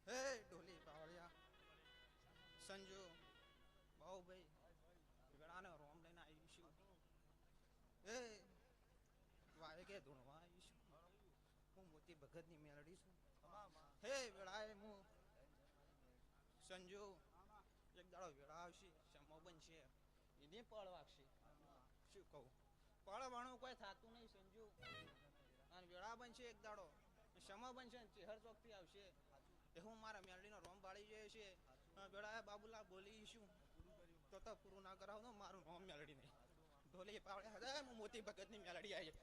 હે ઢોલી પાવળિયા સંજુ બાઉભાઈ ગળાને રોમ લઈને આવીશું. હે વાય કે ધૂણવા આવીશું. હું મોતી ભગતની મેલડી છું. હે વેળાએ હું સંજુ એક દાડો વેળા આવશે સમો બનશે એને પળ વાગશે. શું કહું પળવાનું કોઈ થતું નહીં સંજુ. અને વેળા બનશે એક દાડો સમા બનશે ચેહર ચોકથી આવશે એ હું મારા મેલડીનો રોમ બાળી જાય છે. વેળાએ બાબુલા બોલીશું તો પૂરું ના કરાવ તો મારું રોમ મેલડી નહીં. ઢોલી પાવડે હે હું મોતી ભગતની મેલડી આવી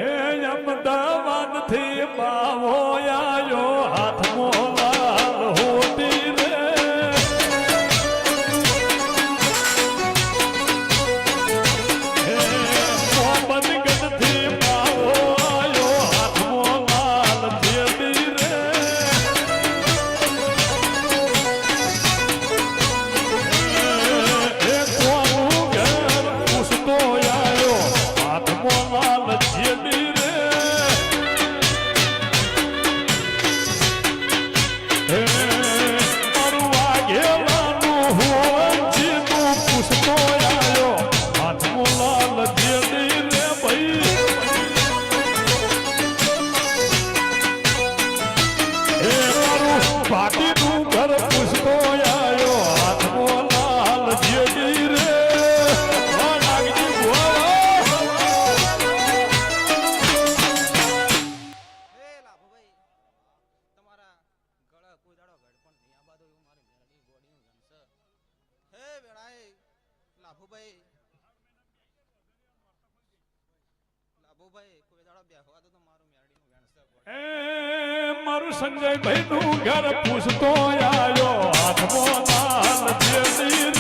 એ અમદાવાદ થી બાવો આયો હાથમાં લાલ હોતી રે મોહમ્મદગઢ થી બાવો આયો હાથમાં લાલ જેડી રે એ કોનું ઘર પૂછતો આયો હાથમાં લાલ જેડી રે મારું વાઘેલાનું હોજી તું પૂછતો આયો હાથમાં લાલ જેડી રે ભાઈ એ મારું ભાટીનું ઘર પૂછતો આયો હાથમાં લાલ જેડી રે નાગજી હે લાભુભાઈ તમારા ગળા કોઈ દાડો ગડપણ નહીં આબાદો એવું મારી મેલડી ગોડીનું ગણશે. હે વેળાએ લાભુભાઈ કોઈ દાડો બેહવા દો તો મારું મેલડીનું ગણશે. એ મારું સંજયભાઈ નું ઘર પૂછતો આયો હાથમાં લાલ જેડી